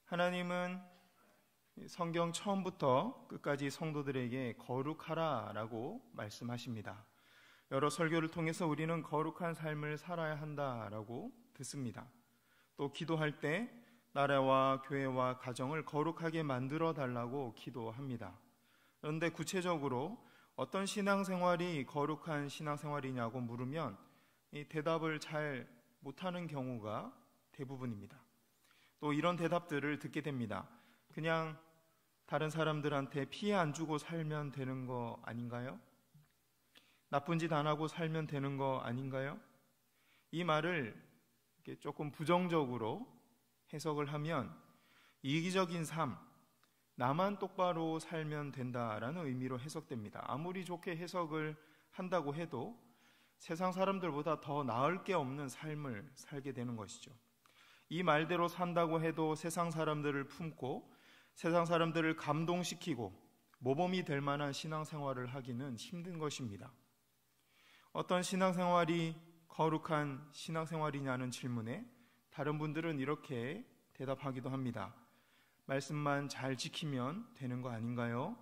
하나님은 성경 처음부터 끝까지 성도들에게 거룩하라 라고 말씀하십니다. 여러 설교를 통해서 우리는 거룩한 삶을 살아야 한다라고 듣습니다. 또 기도할 때 나라와 교회와 가정을 거룩하게 만들어 달라고 기도합니다. 그런데 구체적으로 어떤 신앙생활이 거룩한 신앙생활이냐고 물으면 이 대답을 잘 못하는 경우가 대부분입니다. 또 이런 대답들을 듣게 됩니다. 그냥 다른 사람들한테 피해 안 주고 살면 되는 거 아닌가요? 나쁜 짓 안 하고 살면 되는 거 아닌가요? 이 말을 조금 부정적으로 해석을 하면 이기적인 삶, 나만 똑바로 살면 된다라는 의미로 해석됩니다. 아무리 좋게 해석을 한다고 해도 세상 사람들보다 더 나을 게 없는 삶을 살게 되는 것이죠. 이 말대로 산다고 해도 세상 사람들을 품고 세상 사람들을 감동시키고 모범이 될 만한 신앙생활을 하기는 힘든 것입니다. 어떤 신앙생활이 거룩한 신앙생활이냐는 질문에 다른 분들은 이렇게 대답하기도 합니다. 말씀만 잘 지키면 되는 거 아닌가요?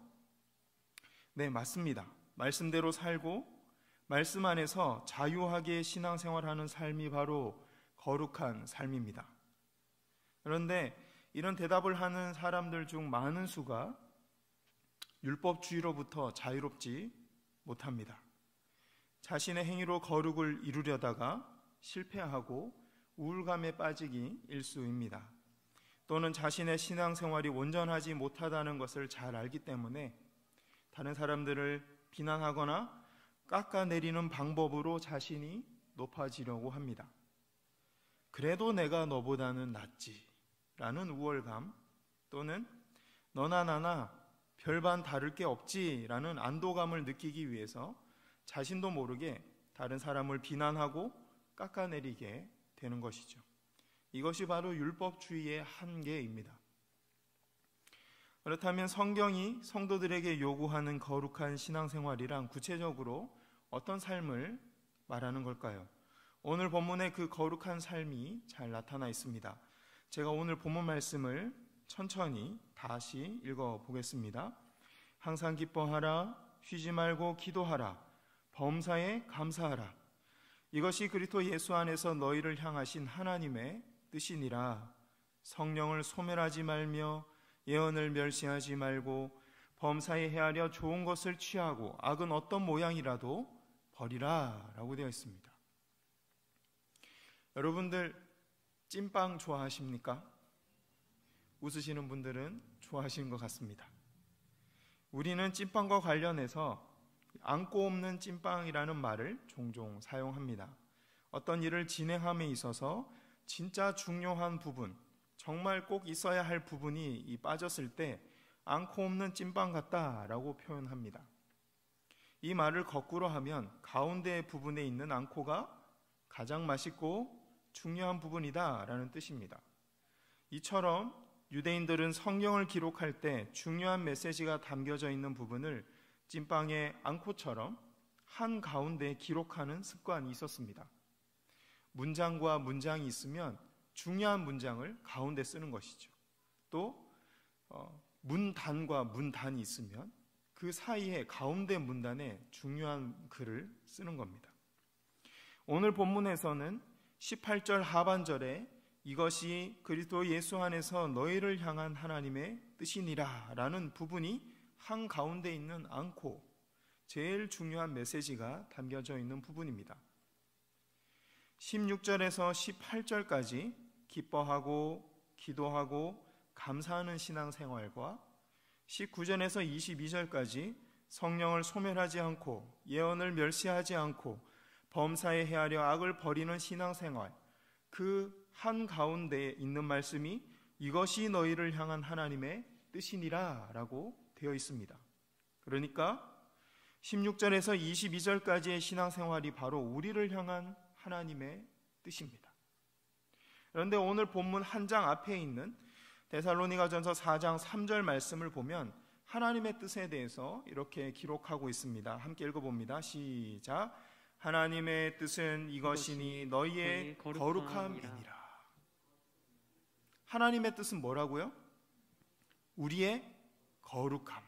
네, 맞습니다. 말씀대로 살고 말씀 안에서 자유하게 신앙생활하는 삶이 바로 거룩한 삶입니다. 그런데 이런 대답을 하는 사람들 중 많은 수가 율법주의로부터 자유롭지 못합니다. 자신의 행위로 거룩을 이루려다가 실패하고 우울감에 빠지기 일쑤입니다. 또는 자신의 신앙생활이 온전하지 못하다는 것을 잘 알기 때문에 다른 사람들을 비난하거나 깎아내리는 방법으로 자신이 높아지려고 합니다. 그래도 내가 너보다는 낫지 라는 우월감, 또는 너나 나나 별반 다를 게 없지 라는 안도감을 느끼기 위해서 자신도 모르게 다른 사람을 비난하고 깎아내리게 되는 것이죠. 이것이 바로 율법주의의 한계입니다. 그렇다면 성경이 성도들에게 요구하는 거룩한 신앙생활이란 구체적으로 어떤 삶을 말하는 걸까요? 오늘 본문에 그 거룩한 삶이 잘 나타나 있습니다. 제가 오늘 본문 말씀을 천천히 다시 읽어보겠습니다. 항상 기뻐하라, 쉬지 말고 기도하라, 범사에 감사하라. 이것이 그리스도 예수 안에서 너희를 향하신 하나님의 뜻이니라. 성령을 소멸하지 말며 예언을 멸시하지 말고 범사에 헤아려 좋은 것을 취하고 악은 어떤 모양이라도 버리라 라고 되어 있습니다. 여러분들 찐빵 좋아하십니까? 웃으시는 분들은 좋아하시는 것 같습니다. 우리는 찐빵과 관련해서 안고 없는 찐빵이라는 말을 종종 사용합니다. 어떤 일을 진행함에 있어서 진짜 중요한 부분, 정말 꼭 있어야 할 부분이 빠졌을 때 안고 없는 찐빵 같다라고 표현합니다. 이 말을 거꾸로 하면 가운데 부분에 있는 안코가 가장 맛있고 중요한 부분이다라는 뜻입니다. 이처럼 유대인들은 성경을 기록할 때 중요한 메시지가 담겨져 있는 부분을 찐빵의 안코처럼 한가운데 기록하는 습관이 있었습니다. 문장과 문장이 있으면 중요한 문장을 가운데 쓰는 것이죠. 또 문단과 문단이 있으면 그 사이에 가운데 문단에 중요한 글을 쓰는 겁니다. 오늘 본문에서는 18절 하반절에 이것이 그리스도 예수 안에서 너희를 향한 하나님의 뜻이니라 라는 부분이 한가운데 있는 안코, 제일 중요한 메시지가 담겨져 있는 부분입니다. 16절에서 18절까지 기뻐하고 기도하고 감사하는 신앙생활과 19절에서 22절까지 성령을 소멸하지 않고 예언을 멸시하지 않고 범사에 헤아려 악을 버리는 신앙생활, 그 한가운데에 있는 말씀이 이것이 너희를 향한 하나님의 뜻이니라 라고 되어 있습니다. 그러니까 16절에서 22절까지의 신앙생활이 바로 우리를 향한 하나님의 뜻입니다. 그런데 오늘 본문 한 장 앞에 있는 데살로니가전서 4장 3절 말씀을 보면 하나님의 뜻에 대해서 이렇게 기록하고 있습니다. 함께 읽어봅니다. 시작. 하나님의 뜻은 이것이니 너희의 거룩함이니라. 하나님의 뜻은 뭐라고요? 우리의 거룩함.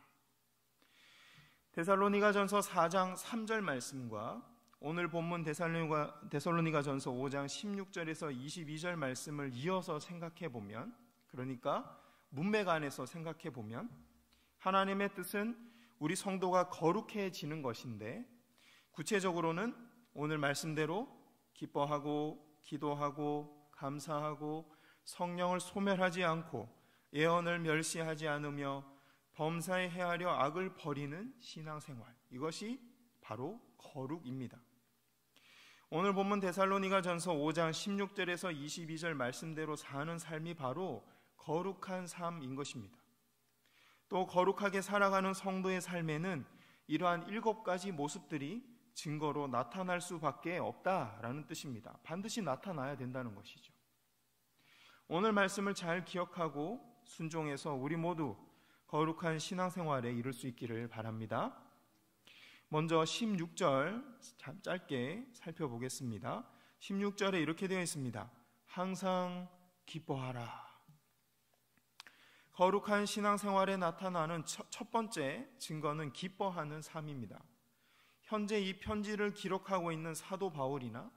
데살로니가전서 4장 3절 말씀과 오늘 본문 데살로니가전서 5장 16절에서 22절 말씀을 이어서 생각해 보면, 그러니까 문맥 안에서 생각해 보면 하나님의 뜻은 우리 성도가 거룩해지는 것인데, 구체적으로는 오늘 말씀대로 기뻐하고 기도하고 감사하고 성령을 소멸하지 않고 예언을 멸시하지 않으며 범사에 헤아려 악을 버리는 신앙생활, 이것이 바로 거룩입니다. 오늘 본문 데살로니가전서 5장 16절에서 22절 말씀대로 사는 삶이 바로 거룩한 삶인 것입니다. 또 거룩하게 살아가는 성도의 삶에는 이러한 7가지 모습들이 증거로 나타날 수밖에 없다라는 뜻입니다. 반드시 나타나야 된다는 것이죠. 오늘 말씀을 잘 기억하고 순종해서 우리 모두 거룩한 신앙생활에 이룰 수 있기를 바랍니다. 먼저 16절 짧게 살펴보겠습니다. 16절에 이렇게 되어 있습니다. 항상 기뻐하라. 거룩한 신앙생활에 나타나는 첫 번째 증거는 기뻐하는 삶입니다. 현재 이 편지를 기록하고 있는 사도 바울이나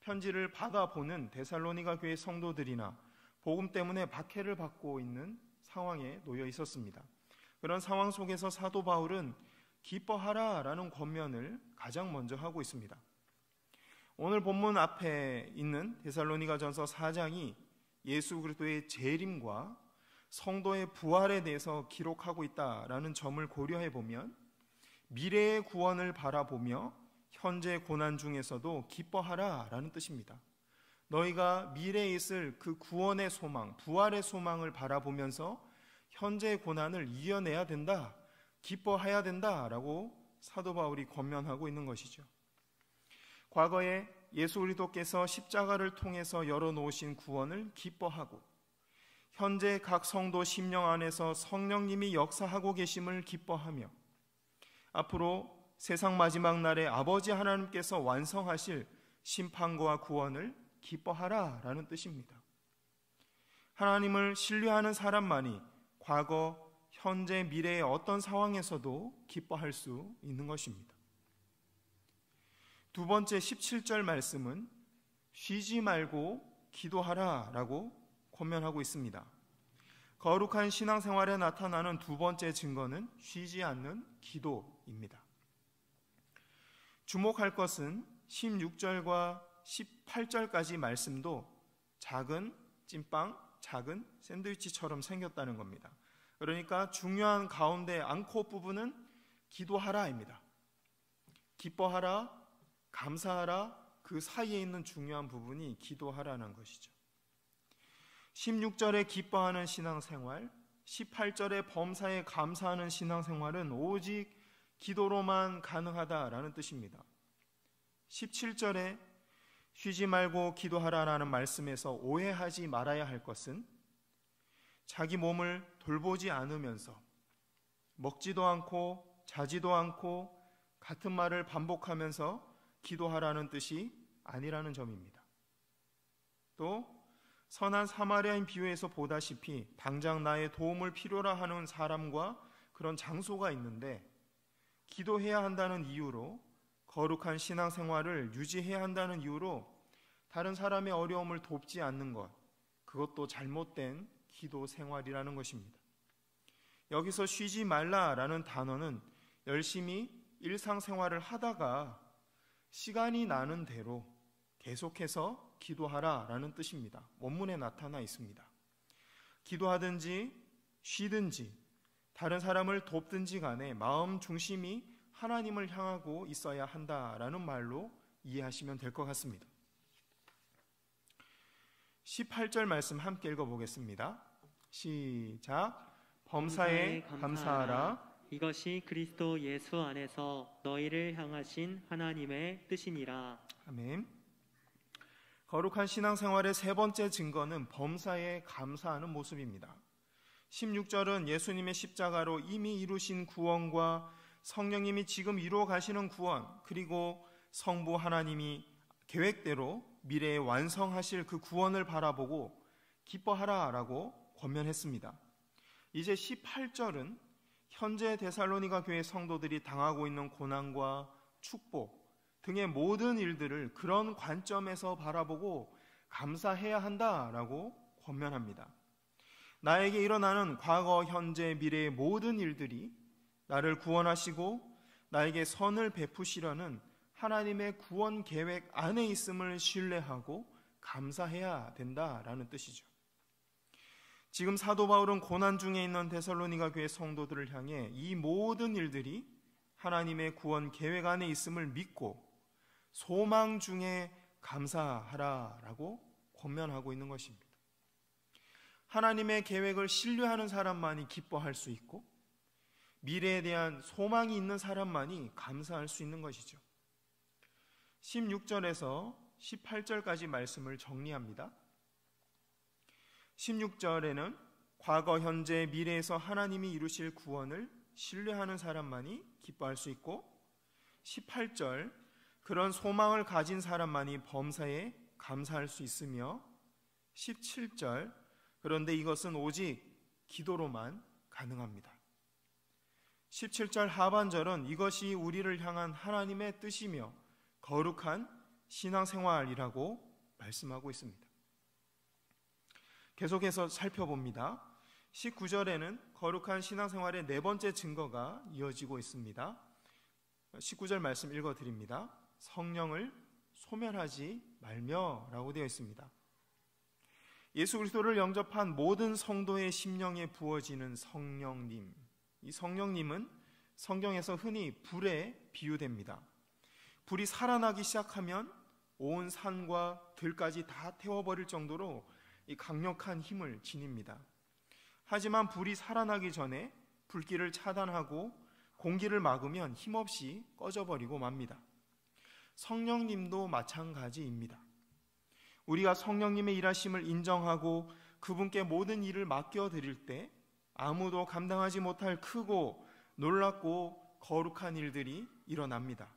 편지를 받아보는 데살로니가 교회 성도들이나 복음 때문에 박해를 받고 있는 상황에 놓여 있었습니다. 그런 상황 속에서 사도 바울은 기뻐하라 라는 권면을 가장 먼저 하고 있습니다. 오늘 본문 앞에 있는 데살로니가전서 4장이 예수 그리스도의 재림과 성도의 부활에 대해서 기록하고 있다라는 점을 고려해 보면 미래의 구원을 바라보며 현재 고난 중에서도 기뻐하라 라는 뜻입니다. 너희가 미래에 있을 그 구원의 소망, 부활의 소망을 바라보면서 현재의 고난을 이겨내야 된다, 기뻐해야 된다라고 사도 바울이 권면하고 있는 것이죠. 과거에 예수 그리스도께서 십자가를 통해서 열어놓으신 구원을 기뻐하고 현재 각 성도 심령 안에서 성령님이 역사하고 계심을 기뻐하며 앞으로 세상 마지막 날에 아버지 하나님께서 완성하실 심판과 구원을 기뻐하라 라는 뜻입니다. 하나님을 신뢰하는 사람만이 과거, 현재, 미래의 어떤 상황에서도 기뻐할 수 있는 것입니다. 두 번째 17절 말씀은 쉬지 말고 기도하라 라고 권면하고 있습니다. 거룩한 신앙생활에 나타나는 두 번째 증거는 쉬지 않는 기도입니다. 주목할 것은 16절과 18절까지 말씀도 작은 찐빵, 작은 샌드위치처럼 생겼다는 겁니다. 그러니까 중요한 가운데 앙코 부분은 기도하라입니다. 기뻐하라, 감사하라, 그 사이에 있는 중요한 부분이 기도하라는 것이죠. 16절에 기뻐하는 신앙생활, 18절에 범사에 감사하는 신앙생활은 오직 기도로만 가능하다라는 뜻입니다. 17절에 쉬지 말고 기도하라라는 말씀에서 오해하지 말아야 할 것은 자기 몸을 돌보지 않으면서 먹지도 않고 자지도 않고 같은 말을 반복하면서 기도하라는 뜻이 아니라는 점입니다. 또 선한 사마리아인 비유에서 보다시피 당장 나의 도움을 필요로 하는 사람과 그런 장소가 있는데 기도해야 한다는 이유로, 거룩한 신앙생활을 유지해야 한다는 이유로 다른 사람의 어려움을 돕지 않는 것, 그것도 잘못된 기도 생활이라는 것입니다. 여기서 쉬지 말라라는 단어는 열심히 일상생활을 하다가 시간이 나는 대로 계속해서 기도하라라는 뜻입니다. 원문에 나타나 있습니다. 기도하든지 쉬든지 다른 사람을 돕든지 간에 마음 중심이 하나님을 향하고 있어야 한다라는 말로 이해하시면 될 것 같습니다. 18절 말씀 함께 읽어보겠습니다. 시작. 범사에 감사하라. 이것이 그리스도 예수 안에서 너희를 향하신 하나님의 뜻이니라. 아멘. 거룩한 신앙생활의 세 번째 증거는 범사에 감사하는 모습입니다. 16절은 예수님의 십자가로 이미 이루신 구원과 성령님이 지금 이루어 가시는 구원, 그리고 성부 하나님이 계획대로 미래에 완성하실 그 구원을 바라보고 기뻐하라라고 권면했습니다. 이제 18절은 현재 데살로니가 교회 성도들이 당하고 있는 고난과 축복 등의 모든 일들을 그런 관점에서 바라보고 감사해야 한다라고 권면합니다. 나에게 일어나는 과거, 현재, 미래의 모든 일들이 나를 구원하시고 나에게 선을 베푸시려는 하나님의 구원 계획 안에 있음을 신뢰하고 감사해야 된다라는 뜻이죠. 지금 사도 바울은 고난 중에 있는 데살로니가 교회 성도들을 향해 이 모든 일들이 하나님의 구원 계획 안에 있음을 믿고 소망 중에 감사하라라고 권면하고 있는 것입니다. 하나님의 계획을 신뢰하는 사람만이 기뻐할 수 있고 미래에 대한 소망이 있는 사람만이 감사할 수 있는 것이죠. 16절에서 18절까지 말씀을 정리합니다. 16절에는 과거, 현재, 미래에서 하나님이 이루실 구원을 신뢰하는 사람만이 기뻐할 수 있고 18절 그런 소망을 가진 사람만이 범사에 감사할 수 있으며 17절 그런데 이것은 오직 기도로만 가능합니다. 17절 하반절은 이것이 우리를 향한 하나님의 뜻이며 거룩한 신앙생활이라고 말씀하고 있습니다. 계속해서 살펴봅니다. 19절에는 거룩한 신앙생활의 네 번째 증거가 이어지고 있습니다. 19절 말씀 읽어드립니다. 성령을 소멸하지 말며 라고 되어 있습니다. 예수 그리스도를 영접한 모든 성도의 심령에 부어지는 성령님, 이 성령님은 성경에서 흔히 불에 비유됩니다. 불이 살아나기 시작하면 온 산과 들까지 다 태워버릴 정도로 이 강력한 힘을 지닙니다. 하지만 불이 살아나기 전에 불길을 차단하고 공기를 막으면 힘없이 꺼져버리고 맙니다. 성령님도 마찬가지입니다. 우리가 성령님의 일하심을 인정하고 그분께 모든 일을 맡겨드릴 때 아무도 감당하지 못할 크고 놀랍고 거룩한 일들이 일어납니다.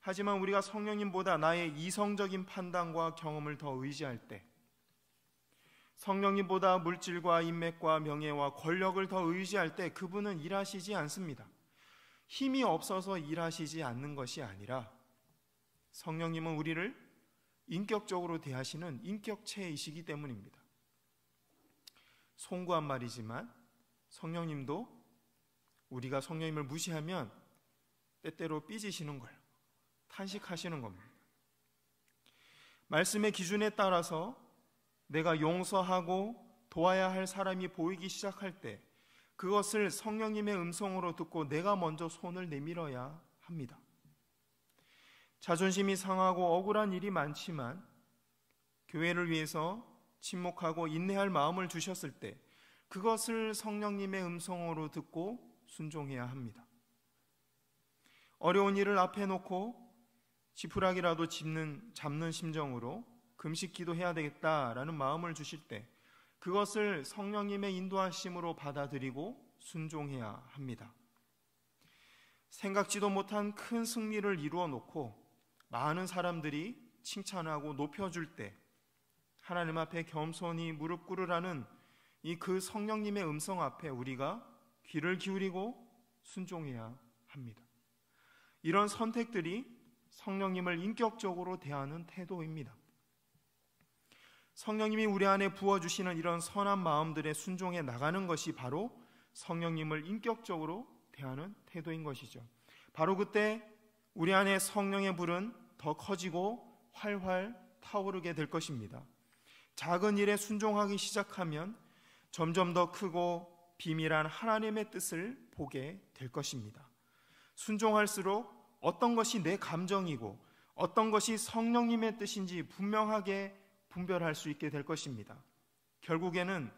하지만 우리가 성령님보다 나의 이성적인 판단과 경험을 더 의지할 때, 성령님보다 물질과 인맥과 명예와 권력을 더 의지할 때 그분은 일하시지 않습니다. 힘이 없어서 일하시지 않는 것이 아니라 성령님은 우리를 인격적으로 대하시는 인격체이시기 때문입니다. 송구한 말이지만 성령님도 우리가 성령님을 무시하면 때때로 삐지시는 거예요. 탄식하시는 겁니다. 말씀의 기준에 따라서 내가 용서하고 도와야 할 사람이 보이기 시작할 때 그것을 성령님의 음성으로 듣고 내가 먼저 손을 내밀어야 합니다. 자존심이 상하고 억울한 일이 많지만 교회를 위해서 침묵하고 인내할 마음을 주셨을 때 그것을 성령님의 음성으로 듣고 순종해야 합니다. 어려운 일을 앞에 놓고 지푸라기라도 잡는 심정으로 금식 기도해야 되겠다라는 마음을 주실 때 그것을 성령님의 인도하심으로 받아들이고 순종해야 합니다. 생각지도 못한 큰 승리를 이루어 놓고 많은 사람들이 칭찬하고 높여줄 때 하나님 앞에 겸손히 무릎 꿇으라는 이 그 성령님의 음성 앞에 우리가 귀를 기울이고 순종해야 합니다. 이런 선택들이 성령님을 인격적으로 대하는 태도입니다. 성령님이 우리 안에 부어주시는 이런 선한 마음들의 순종해 나가는 것이 바로 성령님을 인격적으로 대하는 태도인 것이죠. 바로 그때 우리 안에 성령의 불은 더 커지고 활활 타오르게 될 것입니다. 작은 일에 순종하기 시작하면 점점 더 크고 비밀한 하나님의 뜻을 보게 될 것입니다. 순종할수록 어떤 것이 내 감정이고 어떤 것이 성령님의 뜻인지 분명하게 분별할 수 있게 될 것입니다. 결국에는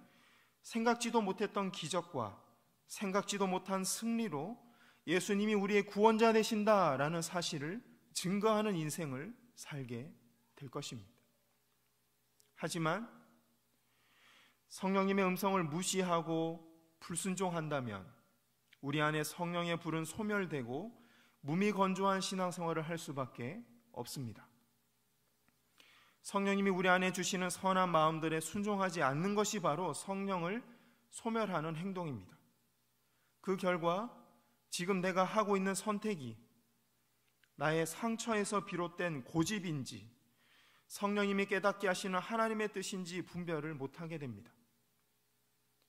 생각지도 못했던 기적과 생각지도 못한 승리로 예수님이 우리의 구원자 되신다라는 사실을 증거하는 인생을 살게 될 것입니다. 하지만 성령님의 음성을 무시하고 불순종한다면 우리 안에 성령의 불은 소멸되고 무미건조한 신앙생활을 할 수밖에 없습니다. 성령님이 우리 안에 주시는 선한 마음들에 순종하지 않는 것이 바로 성령을 소멸하는 행동입니다. 그 결과 지금 내가 하고 있는 선택이 나의 상처에서 비롯된 고집인지 성령님이 깨닫게 하시는 하나님의 뜻인지 분별을 못하게 됩니다.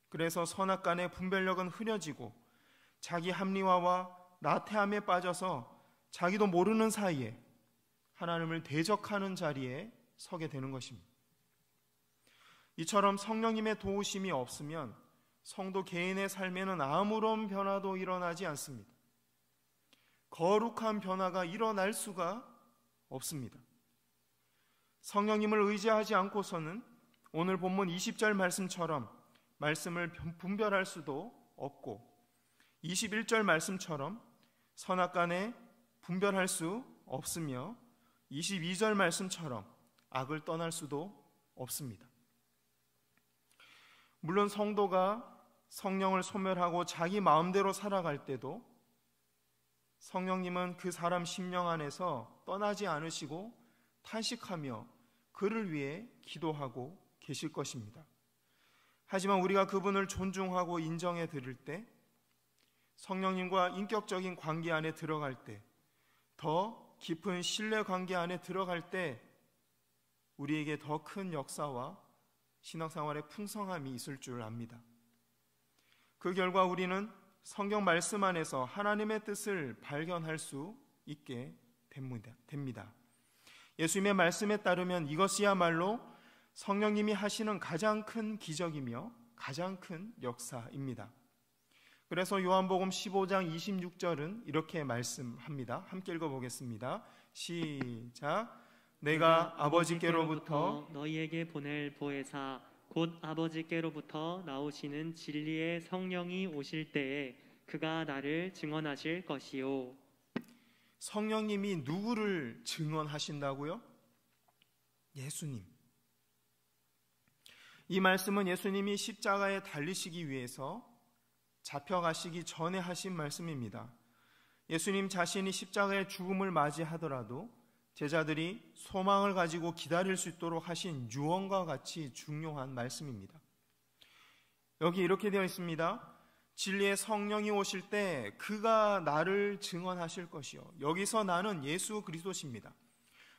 그래서 선악간의 분별력은 흐려지고 자기 합리화와 나태함에 빠져서 자기도 모르는 사이에 하나님을 대적하는 자리에 서게 되는 것입니다. 이처럼 성령님의 도우심이 없으면 성도 개인의 삶에는 아무런 변화도 일어나지 않습니다. 거룩한 변화가 일어날 수가 없습니다. 성령님을 의지하지 않고서는 오늘 본문 20절 말씀처럼 말씀을 분별할 수도 없고 21절 말씀처럼 선악간에 분별할 수 없으며 22절 말씀처럼 악을 떠날 수도 없습니다. 물론 성도가 성령을 소멸하고 자기 마음대로 살아갈 때도 성령님은 그 사람 심령 안에서 떠나지 않으시고 탄식하며 그를 위해 기도하고 계실 것입니다. 하지만 우리가 그분을 존중하고 인정해 드릴 때, 성령님과 인격적인 관계 안에 들어갈 때, 더 깊은 신뢰 관계 안에 들어갈 때 우리에게 더 큰 역사와 신앙생활의 풍성함이 있을 줄 압니다. 그 결과 우리는 성경 말씀 안에서 하나님의 뜻을 발견할 수 있게 됩니다. 예수님의 말씀에 따르면 이것이야말로 성령님이 하시는 가장 큰 기적이며 가장 큰 역사입니다. 그래서 요한복음 15장 26절은 이렇게 말씀합니다. 함께 읽어보겠습니다. 시작. 내가 아버지께로부터 너희에게 보낼 보혜사 곧 아버지께로부터 나오시는 진리의 성령이 오실 때에 그가 나를 증언하실 것이요. 성령님이 누구를 증언하신다고요? 예수님. 이 말씀은 예수님이 십자가에 달리시기 위해서 잡혀가시기 전에 하신 말씀입니다. 예수님 자신이 십자가의 죽음을 맞이하더라도 제자들이 소망을 가지고 기다릴 수 있도록 하신 유언과 같이 중요한 말씀입니다. 여기 이렇게 되어 있습니다. 진리의 성령이 오실 때 그가 나를 증언하실 것이요. 여기서 나는 예수 그리스도십니다.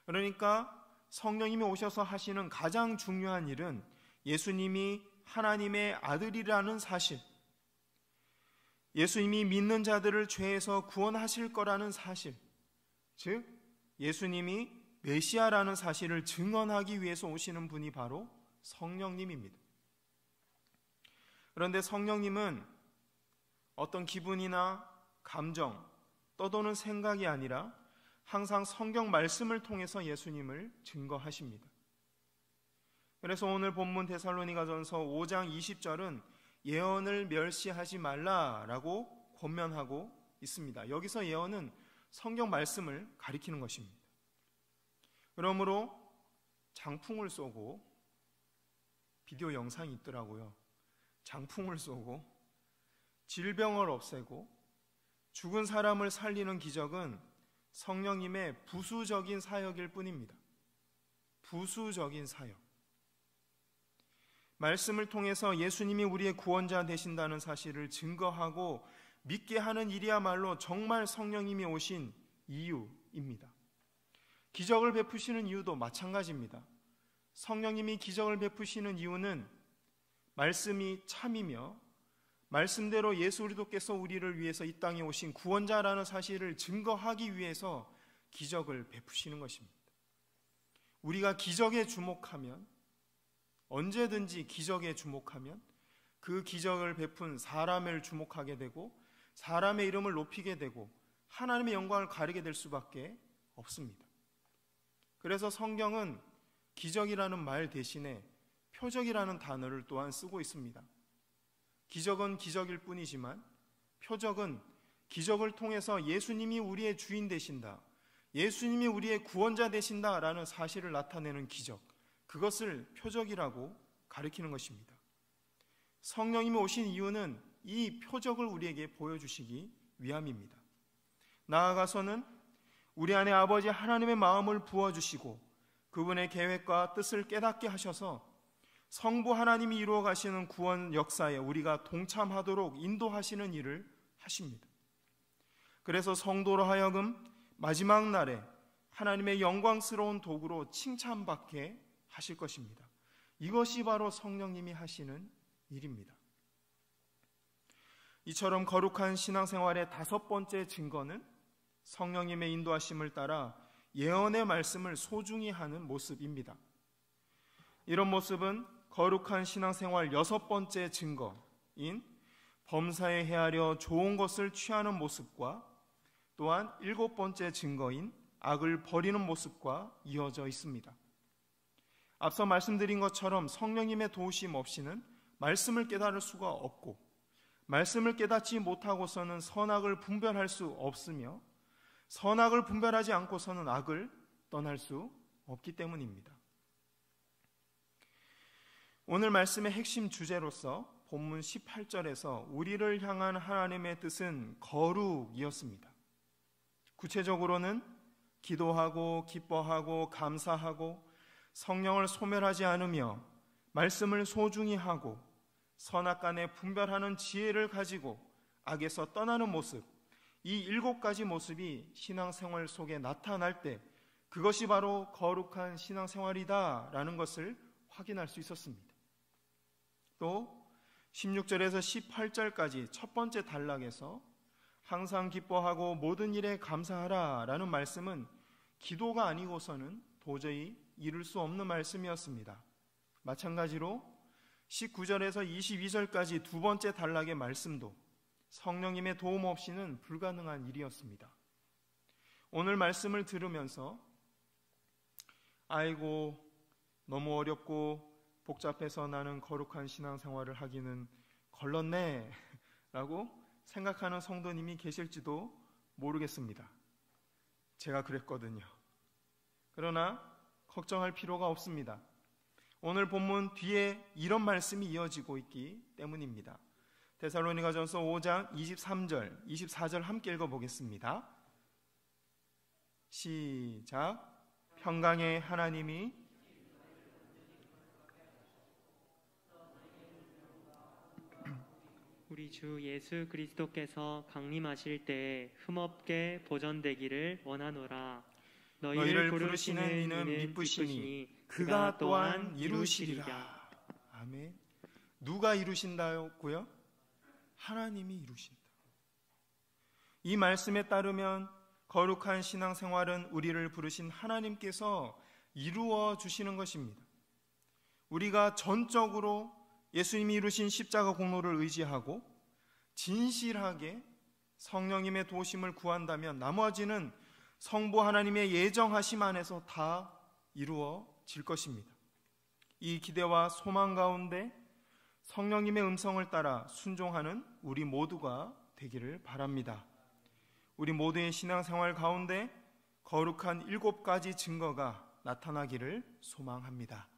그러니까 성령님이 오셔서 하시는 가장 중요한 일은 예수님이 하나님의 아들이라는 사실, 예수님이 믿는 자들을 죄에서 구원하실 거라는 사실, 즉 예수님이 메시아라는 사실을 증언하기 위해서 오시는 분이 바로 성령님입니다. 그런데 성령님은 어떤 기분이나 감정, 떠도는 생각이 아니라 항상 성경 말씀을 통해서 예수님을 증거하십니다. 그래서 오늘 본문 데살로니가전서 5장 20절은 예언을 멸시하지 말라라고 권면하고 있습니다. 여기서 예언은 성경 말씀을 가리키는 것입니다. 그러므로 장풍을 쏘고, 비디오 영상이 있더라고요. 장풍을 쏘고 질병을 없애고 죽은 사람을 살리는 기적은 성령님의 부수적인 사역일 뿐입니다. 부수적인 사역. 말씀을 통해서 예수님이 우리의 구원자 되신다는 사실을 증거하고 믿게 하는 일이야말로 정말 성령님이 오신 이유입니다. 기적을 베푸시는 이유도 마찬가지입니다. 성령님이 기적을 베푸시는 이유는 말씀이 참이며 말씀대로 예수 그리스도께서 우리를 위해서 이 땅에 오신 구원자라는 사실을 증거하기 위해서 기적을 베푸시는 것입니다. 우리가 기적에 주목하면, 언제든지 기적에 주목하면 그 기적을 베푼 사람을 주목하게 되고 사람의 이름을 높이게 되고 하나님의 영광을 가리게 될 수밖에 없습니다. 그래서 성경은 기적이라는 말 대신에 표적이라는 단어를 또한 쓰고 있습니다. 기적은 기적일 뿐이지만 표적은 기적을 통해서 예수님이 우리의 주인 되신다, 예수님이 우리의 구원자 되신다라는 사실을 나타내는 기적, 그것을 표적이라고 가리키는 것입니다. 성령님이 오신 이유는 이 표적을 우리에게 보여주시기 위함입니다. 나아가서는 우리 안에 아버지 하나님의 마음을 부어주시고 그분의 계획과 뜻을 깨닫게 하셔서 성부 하나님이 이루어 가시는 구원 역사에 우리가 동참하도록 인도하시는 일을 하십니다. 그래서 성도로 하여금 마지막 날에 하나님의 영광스러운 도구로 칭찬받게 하실 것입니다. 이것이 바로 성령님이 하시는 일입니다. 이처럼 거룩한 신앙생활의 5번째 증거는 성령님의 인도하심을 따라 예언의 말씀을 소중히 하는 모습입니다. 이런 모습은 거룩한 신앙생활 6번째 증거인 범사에 헤아려 좋은 것을 취하는 모습과 또한 7번째 증거인 악을 버리는 모습과 이어져 있습니다. 앞서 말씀드린 것처럼 성령님의 도우심 없이는 말씀을 깨달을 수가 없고, 말씀을 깨닫지 못하고서는 선악을 분별할 수 없으며, 선악을 분별하지 않고서는 악을 떠날 수 없기 때문입니다. 오늘 말씀의 핵심 주제로서 본문 18절에서 우리를 향한 하나님의 뜻은 거룩이었습니다. 구체적으로는 기도하고 기뻐하고 감사하고 성령을 소멸하지 않으며 말씀을 소중히 하고 선악간에 분별하는 지혜를 가지고 악에서 떠나는 모습, 이 7가지 모습이 신앙생활 속에 나타날 때 그것이 바로 거룩한 신앙생활이다 라는 것을 확인할 수 있었습니다. 또 16절에서 18절까지 첫 번째 단락에서 항상 기뻐하고 모든 일에 감사하라 라는 말씀은 기도가 아니고서는 도저히 이룰 수 없는 말씀이었습니다. 마찬가지로 19절에서 22절까지 두 번째 단락의 말씀도 성령님의 도움 없이는 불가능한 일이었습니다. 오늘 말씀을 들으면서 아이고 너무 어렵고 복잡해서 나는 거룩한 신앙생활을 하기는 걸렀네 라고 생각하는 성도님이 계실지도 모르겠습니다. 제가 그랬거든요. 그러나 걱정할 필요가 없습니다. 오늘 본문 뒤에 이런 말씀이 이어지고 있기 때문입니다. 데살로니가전서 5장 23절, 24절 함께 읽어보겠습니다. 시작. 평강의 하나님이 우리 주 예수 그리스도께서 강림하실 때에 흠없게 보전되기를 원하노라. 너희를 부르시는 이는 미쁘시니 그가 또한 이루시리라. 아멘. 누가 이루신다고요? 하나님이 이루신다. 이 말씀에 따르면 거룩한 신앙생활은 우리를 부르신 하나님께서 이루어 주시는 것입니다. 우리가 전적으로 예수님이 이루신 십자가 공로를 의지하고 진실하게 성령님의 도우심을 구한다면 나머지는 성부 하나님의 예정하심 안에서 다 이루어질 것입니다. 이 기대와 소망 가운데 성령님의 음성을 따라 순종하는 우리 모두가 되기를 바랍니다. 우리 모두의 신앙생활 가운데 거룩한 7가지 증거가 나타나기를 소망합니다.